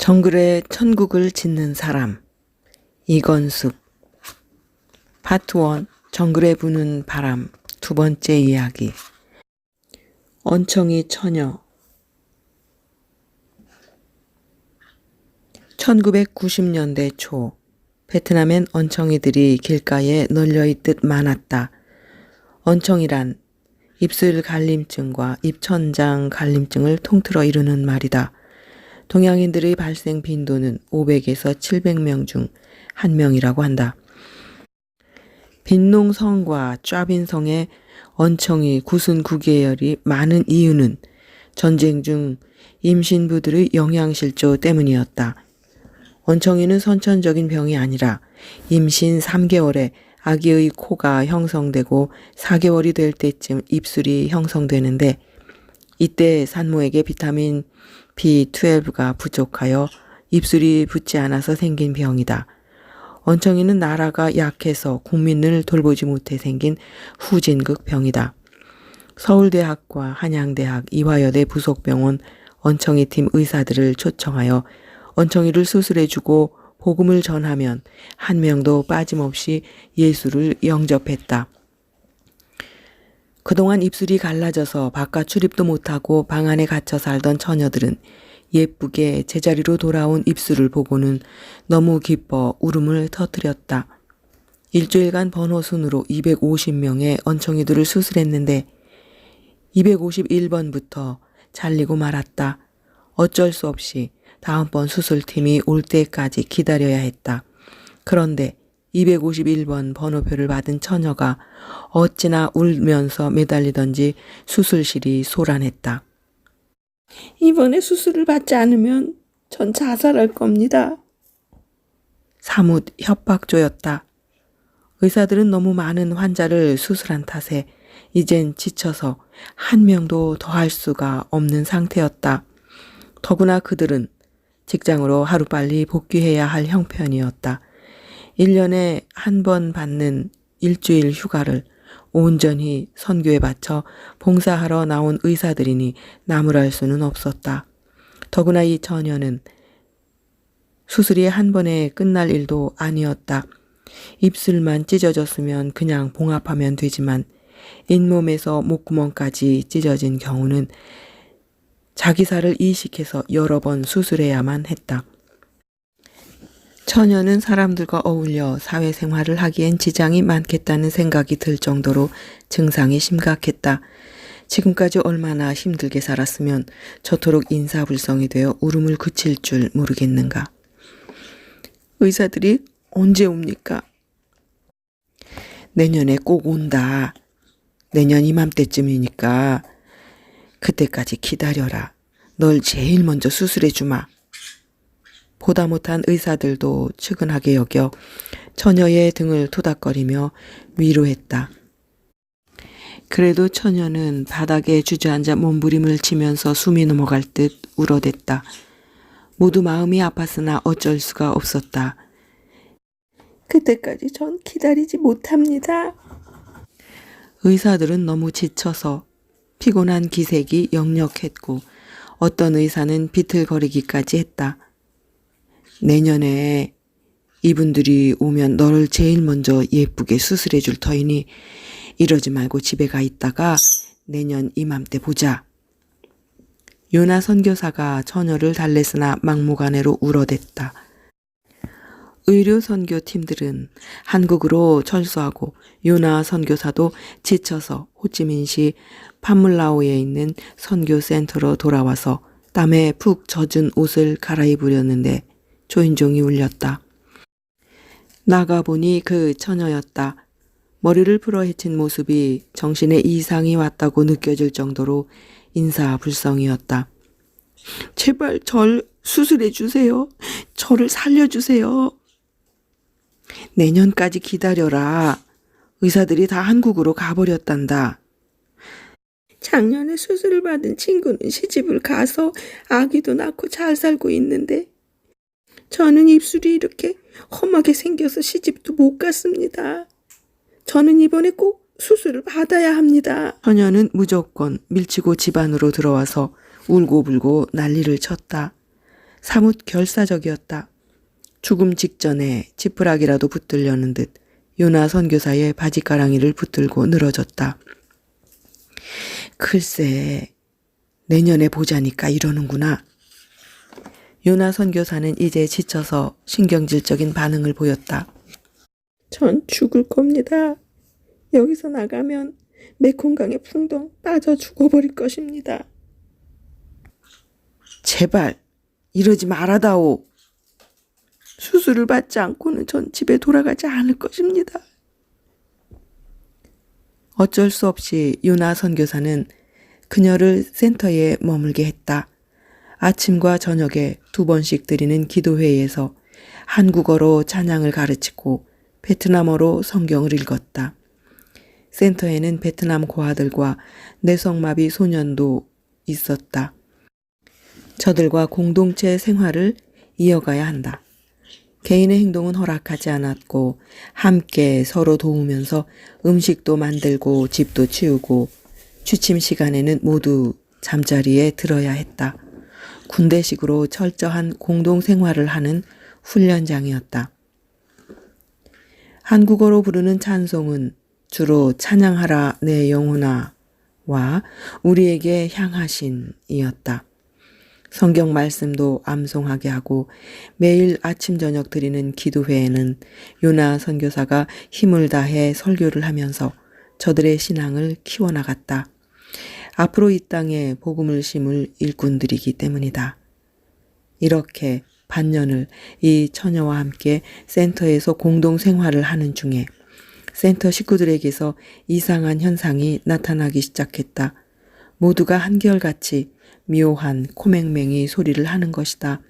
정글에 천국을 짓는 사람 이건숙 파트 1 정글에 부는 바람 두 번째 이야기 언청이 처녀 1990년대 초 베트남엔 언청이들이 길가에 널려있듯 많았다. 언청이란 입술 갈림증과 입천장 갈림증을 통틀어 이루는 말이다. 동양인들의 발생 빈도는 500에서 700명 중 1명이라고 한다. 빈농성과 촤빈성의 언청이 구순 구계열이 많은 이유는 전쟁 중 임신부들의 영양실조 때문이었다. 언청이는 선천적인 병이 아니라 임신 3개월에 아기의 코가 형성되고 4개월이 될 때쯤 입술이 형성되는데 이때 산모에게 비타민 B12가 부족하여 입술이 붙지 않아서 생긴 병이다. 언청이는 나라가 약해서 국민을 돌보지 못해 생긴 후진극 병이다. 서울대학과 한양대학 이화여대 부속병원 언청이팀 의사들을 초청하여 언청이를 수술해주고 복음을 전하면 한 명도 빠짐없이 예수를 영접했다. 그동안 입술이 갈라져서 바깥 출입도 못하고 방 안에 갇혀 살던 처녀들은 예쁘게 제자리로 돌아온 입술을 보고는 너무 기뻐 울음을 터뜨렸다. 일주일간 번호순으로 250명의 언청이들을 수술했는데 251번부터 잘리고 말았다. 어쩔 수 없이 다음번 수술팀이 올 때까지 기다려야 했다. 그런데 251번 번호표를 받은 처녀가 어찌나 울면서 매달리던지 수술실이 소란했다. 이번에 수술을 받지 않으면 전 자살할 겁니다. 사뭇 협박조였다. 의사들은 너무 많은 환자를 수술한 탓에 이젠 지쳐서 한 명도 더 할 수가 없는 상태였다. 더구나 그들은 직장으로 하루빨리 복귀해야 할 형편이었다. 1년에 한 번 받는 일주일 휴가를 온전히 선교에 바쳐 봉사하러 나온 의사들이니 나무랄 수는 없었다. 더구나 이 처녀는 수술이 한 번에 끝날 일도 아니었다. 입술만 찢어졌으면 그냥 봉합하면 되지만 잇몸에서 목구멍까지 찢어진 경우는 자기 살을 이식해서 여러 번 수술해야만 했다. 처녀는 사람들과 어울려 사회생활을 하기엔 지장이 많겠다는 생각이 들 정도로 증상이 심각했다. 지금까지 얼마나 힘들게 살았으면 저토록 인사불성이 되어 울음을 그칠 줄 모르겠는가. 의사들이 언제 옵니까? 내년에 꼭 온다. 내년 이맘때쯤이니까 그때까지 기다려라. 널 제일 먼저 수술해 주마. 보다 못한 의사들도 측은하게 여겨 처녀의 등을 토닥거리며 위로했다. 그래도 처녀는 바닥에 주저앉아 몸부림을 치면서 숨이 넘어갈 듯 울어댔다. 모두 마음이 아팠으나 어쩔 수가 없었다. 그때까지 전 기다리지 못합니다. 의사들은 너무 지쳐서 피곤한 기색이 역력했고 어떤 의사는 비틀거리기까지 했다. 내년에 이분들이 오면 너를 제일 먼저 예쁘게 수술해 줄 터이니 이러지 말고 집에 가 있다가 내년 이맘때 보자. 요나 선교사가 처녀를 달랬으나 막무가내로 울어댔다. 의료 선교팀들은 한국으로 철수하고 요나 선교사도 지쳐서 호찌민시 판물라오에 있는 선교센터로 돌아와서 땀에 푹 젖은 옷을 갈아입으려는데 초인종이 울렸다. 나가보니 그 처녀였다. 머리를 풀어 헤친 모습이 정신에 이상이 왔다고 느껴질 정도로 인사불성이었다. 제발 절 수술해 주세요. 저를 살려주세요. 내년까지 기다려라. 의사들이 다 한국으로 가버렸단다. 작년에 수술을 받은 친구는 시집을 가서 아기도 낳고 잘 살고 있는데 저는 입술이 이렇게 험하게 생겨서 시집도 못 갔습니다. 저는 이번에 꼭 수술을 받아야 합니다. 처녀는 무조건 밀치고 집 안으로 들어와서 울고불고 난리를 쳤다. 사뭇 결사적이었다. 죽음 직전에 지푸라기라도 붙들려는 듯 요나 선교사의 바지가랑이를 붙들고 늘어졌다. 글쎄, 내년에 보자니까 이러는구나. 요나 선교사는 이제 지쳐서 신경질적인 반응을 보였다. 전 죽을 겁니다. 여기서 나가면 메콩강에 풍덩 빠져 죽어버릴 것입니다. 제발 이러지 말아다오. 수술을 받지 않고는 전 집에 돌아가지 않을 것입니다. 어쩔 수 없이 요나 선교사는 그녀를 센터에 머물게 했다. 아침과 저녁에 2번씩 드리는 기도회에서 한국어로 찬양을 가르치고 베트남어로 성경을 읽었다. 센터에는 베트남 고아들과 뇌성마비 소년도 있었다. 저들과 공동체 생활을 이어가야 한다. 개인의 행동은 허락하지 않았고 함께 서로 도우면서 음식도 만들고 집도 치우고 취침 시간에는 모두 잠자리에 들어야 했다. 군대식으로 철저한 공동생활을 하는 훈련장이었다. 한국어로 부르는 찬송은 주로 찬양하라 내 영혼아와 우리에게 향하신이었다. 성경 말씀도 암송하게 하고 매일 아침 저녁 드리는 기도회에는 요나 선교사가 힘을 다해 설교를 하면서 저들의 신앙을 키워나갔다. 앞으로 이 땅에 복음을 심을 일꾼들이기 때문이다. 이렇게 반년을 이 처녀와 함께 센터에서 공동 생활을 하는 중에 센터 식구들에게서 이상한 현상이 나타나기 시작했다. 모두가 한결같이 묘한 코맹맹이 소리를 하는 것이다.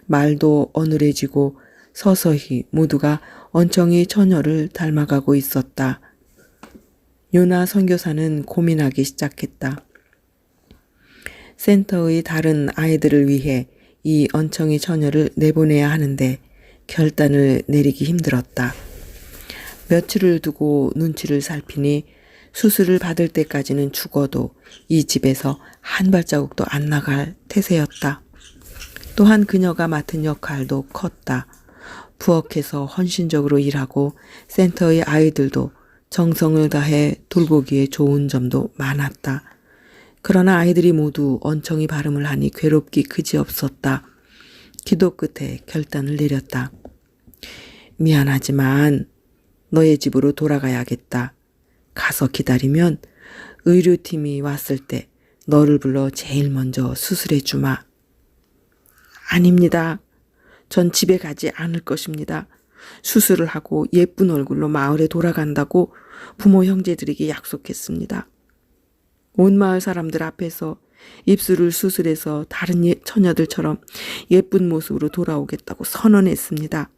말도 어눌해지고 서서히 모두가 언청이 처녀를 닮아가고 있었다. 요나 선교사는 고민하기 시작했다. 센터의 다른 아이들을 위해 이 언청이 처녀를 내보내야 하는데 결단을 내리기 힘들었다. 며칠을 두고 눈치를 살피니 수술을 받을 때까지는 죽어도 이 집에서 한 발자국도 안 나갈 태세였다. 또한 그녀가 맡은 역할도 컸다. 부엌에서 헌신적으로 일하고 센터의 아이들도 정성을 다해 돌보기에 좋은 점도 많았다. 그러나 아이들이 모두 언청이 발음을 하니 괴롭기 그지없었다. 기도 끝에 결단을 내렸다. 미안하지만 너의 집으로 돌아가야겠다. 가서 기다리면 의료팀이 왔을 때 너를 불러 제일 먼저 수술해 주마. 아닙니다. 전 집에 가지 않을 것입니다. 수술을 하고 예쁜 얼굴로 마을에 돌아간다고 부모 형제들에게 약속했습니다. 온 마을 사람들 앞에서 입술을 수술해서 다른 처녀들처럼 예쁜 모습으로 돌아오겠다고 선언했습니다.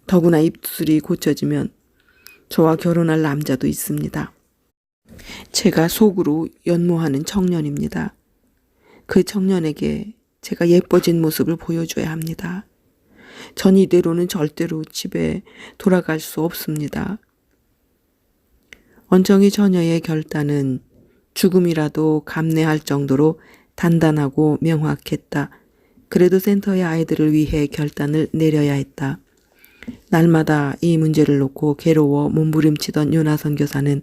더구나 입술이 고쳐지면 저와 결혼할 남자도 있습니다. 제가 속으로 연모하는 청년입니다. 그 청년에게 제가 예뻐진 모습을 보여줘야 합니다. 전 이대로는 절대로 집에 돌아갈 수 없습니다. 언청이 처녀의 결단은 죽음이라도 감내할 정도로 단단하고 명확했다. 그래도 센터의 아이들을 위해 결단을 내려야 했다. 날마다 이 문제를 놓고 괴로워 몸부림치던 요나 선교사는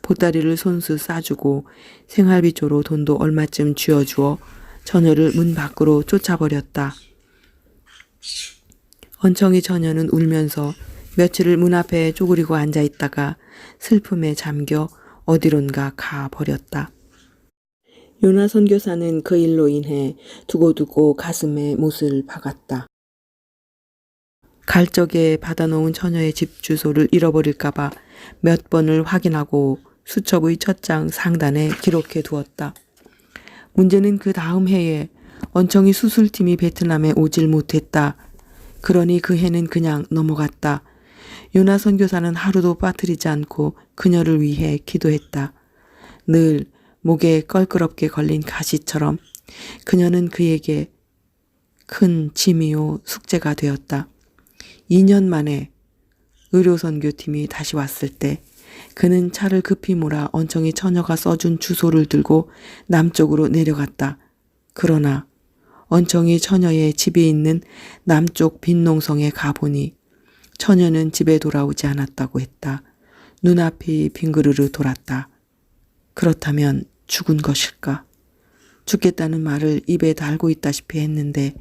보따리를 손수 싸주고 생활비조로 돈도 얼마쯤 쥐어주어 처녀를 문 밖으로 쫓아버렸다. 언청이 처녀는 울면서 며칠을 문 앞에 쪼그리고 앉아있다가 슬픔에 잠겨 어디론가 가버렸다. 요나 선교사는 그 일로 인해 두고두고 가슴에 못을 박았다. 갈 적에 받아놓은 처녀의 집 주소를 잃어버릴까봐 몇 번을 확인하고 수첩의 첫 장 상단에 기록해 두었다. 문제는 그 다음 해에 언청이 수술팀이 베트남에 오질 못했다. 그러니 그 해는 그냥 넘어갔다. 요나 선교사는 하루도 빠뜨리지 않고 그녀를 위해 기도했다. 늘 목에 껄끄럽게 걸린 가시처럼 그녀는 그에게 큰 짐이요 숙제가 되었다. 2년 만에 의료선교팀이 다시 왔을 때 그는 차를 급히 몰아 언청이 처녀가 써준 주소를 들고 남쪽으로 내려갔다. 그러나 원청이 처녀의 집이 있는 남쪽 빈농성에 가보니 처녀는 집에 돌아오지 않았다고 했다. 눈앞이 빙그르르 돌았다. 그렇다면 죽은 것일까? 죽겠다는 말을 입에 달고 있다시피 했는데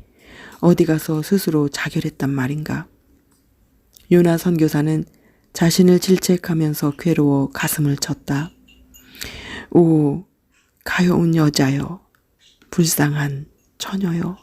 어디 가서 스스로 자결했단 말인가? 요나 선교사는 자신을 질책하면서 괴로워 가슴을 쳤다. 오, 가여운 여자여, 불쌍한 처녀여.